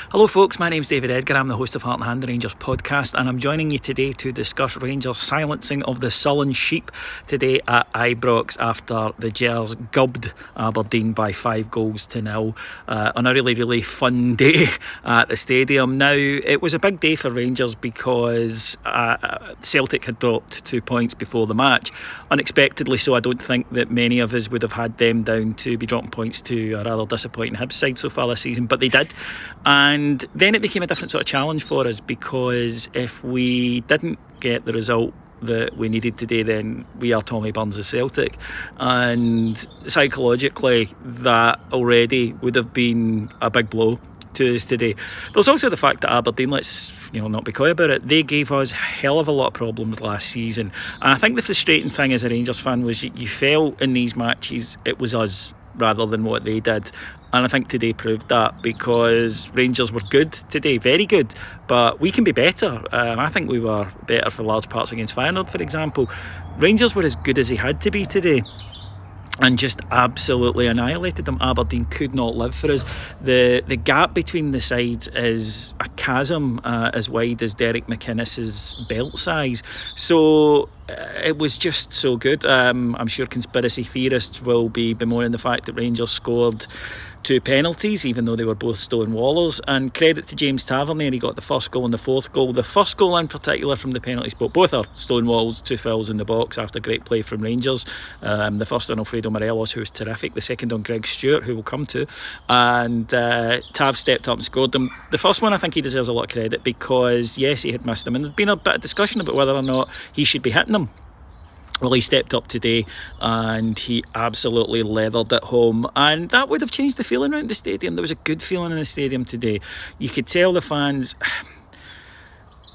Hello folks, my name's David Edgar. I'm the host of Heart and Hand, the Rangers podcast, and I'm joining you today to discuss Rangers' silencing of the sullen sheep today at Ibrox after the Gers gubbed Aberdeen by 5-0 on a really fun day at the stadium. Now, it was a big day for Rangers because Celtic had dropped 2 points before the match. Unexpectedly so. I don't think that many of us would have had them down to be dropping points to a rather disappointing Hibs side so far this season, but they did. And then it became a different sort of challenge for us, because if we didn't get the result that we needed today, then we are Tommy Burns of Celtic, and psychologically that already would have been a big blow to us today. There's also the fact that Aberdeen, let's not be coy about it, they gave us a hell of a lot of problems last season, and I think the frustrating thing as a Rangers fan was you felt in these matches it was us rather than what they did. And I think today proved that, because Rangers were good today, very good, but we can be better. I think we were better for large parts against Feyenoord, for example. Rangers were as good as they had to be today and just absolutely annihilated them. Aberdeen could not live for us. The gap between the sides is a chasm as wide as Derek McInnes's belt size. So it was just so good. I'm sure conspiracy theorists will be bemoaning the fact that Rangers scored 2 penalties, even though they were both stonewallers. And credit to James Tavernier, he got the first goal and the fourth goal. The first goal in particular from the penalty spot, both are stonewalls, 2 fouls in the box after great play from Rangers. The first on Alfredo Morelos, who was terrific. The second on Greg Stewart, who we'll come to. And Tav stepped up and scored them. The first one, I think he deserves a lot of credit, because yes, he had missed them, and there'd been a bit of discussion about whether or not he should be hitting them. Well, he stepped up today and he absolutely leathered it home, and that would have changed the feeling around the stadium. There was a good feeling in the stadium today. You could tell the fans.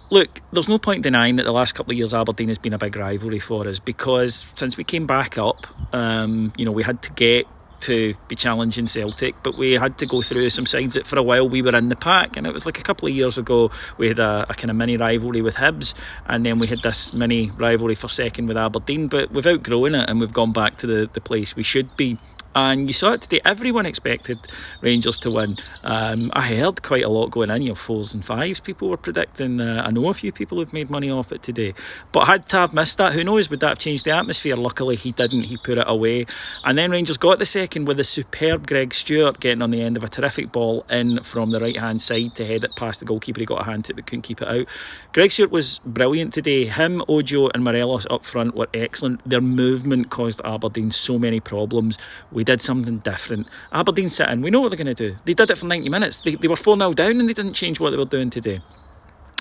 Look, there's no point denying that the last couple of years Aberdeen has been a big rivalry for us, because since we came back up, we had to get to be challenging Celtic, but we had to go through some sides that for a while we were in the pack. And it was like a couple of years ago we had a kind of mini rivalry with Hibs, and then we had this mini rivalry for second with Aberdeen, but we've outgrown it and we've gone back to the place we should be. And you saw it today. Everyone expected Rangers to win. I heard quite a lot going in, 4s and 5s people were predicting. I know a few people who've made money off it today. But had Tav missed that, who knows, would that have changed the atmosphere? Luckily he didn't, he put it away. And then Rangers got the second with a superb Greg Stewart getting on the end of a terrific ball in from the right hand side to head it past the goalkeeper. He got a hand to it but couldn't keep it out. Greg Stewart was brilliant today. Him, Ojo and Morelos up front were excellent. Their movement caused Aberdeen so many problems. We did something different. Aberdeen sit in, we know what they're going to do. They did it for 90 minutes. They were 4-0 down and they didn't change what they were doing today.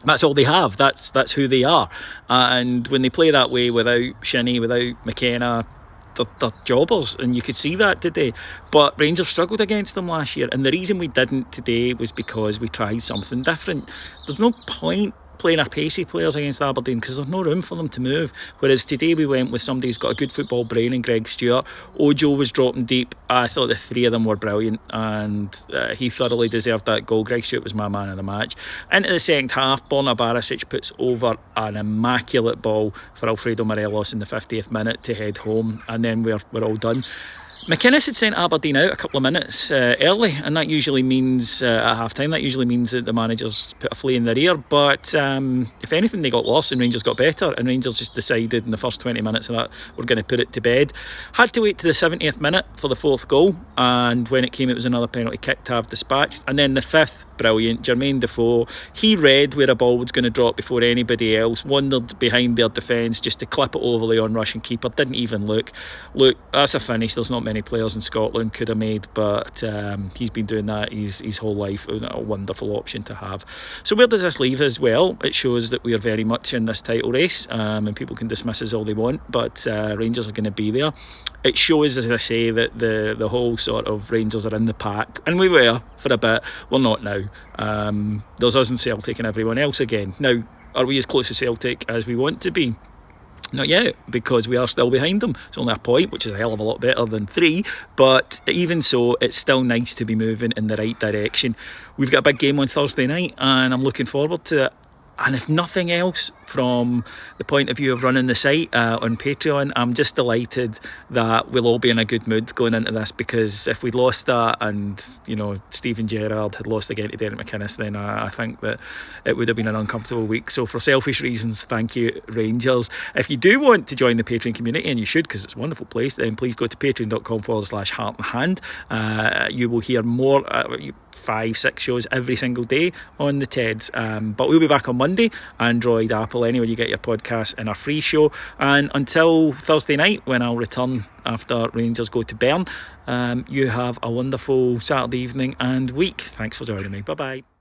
That's all they have. That's who they are. And when they play that way without Shinnie, without McKenna, they're jobbers, and you could see that today. But Rangers struggled against them last year, and the reason we didn't today was because we tried something different. There's no point playing our pacey players against Aberdeen because there's no room for them to move, whereas today we went with somebody who's got a good football brain in Greg Stewart. Ojo was dropping deep. I thought the 3 of them were brilliant, and he thoroughly deserved that goal. Greg Stewart was my man of the match. Into the second half, Borna Barisic puts over an immaculate ball for Alfredo Morelos in the 50th minute to head home, and then we're all done. McInnes had sent Aberdeen out a couple of minutes early, and that usually means at half time, that usually means that the managers put a flea in their ear. But if anything, they got lost and Rangers got better, and Rangers just decided in the first 20 minutes of that we're going to put it to bed. Had to wait to the 70th minute for the 4th goal, and when it came it was another penalty kick to have dispatched. And then the 5th, brilliant, Jermaine Defoe, he read where a ball was going to drop before anybody else, wandered behind their defence just to clip it over the on-rushing keeper, didn't even look, that's a finish there's not many players in Scotland could have made, but he's been doing that his whole life. A wonderful option to have. So where does this leave us? Well, it shows that we are very much in this title race, and people can dismiss us all they want, but Rangers are going to be there. It shows, as I say, that the whole sort of Rangers are in the pack, and we were for a bit. We're not now. There's us and Celtic and everyone else again. Now, are we as close to Celtic as we want to be? Not yet, because we are still behind them. It's only a point, which is a hell of a lot better than 3, but even so, it's still nice to be moving in the right direction. We've got a big game on Thursday night, and I'm looking forward to it. And if nothing else, from the point of view of running the site on Patreon, I'm just delighted that we'll all be in a good mood going into this, because if we'd lost that and, you know, Stephen Gerrard had lost again to Derek McInnes, then I think that it would have been an uncomfortable week. So for selfish reasons, thank you, Rangers. If you do want to join the Patreon community, and you should because it's a wonderful place, then please go to patreon.com/heart and hand. You will hear more 5-6 shows every single day on the TEDs, but we'll be back on Monday, Android, Apple, anywhere you get your podcasts, in our free show. And until Thursday night, when I'll return after Rangers go to Bern, you have a wonderful Saturday evening and week. Thanks for joining me. Bye bye.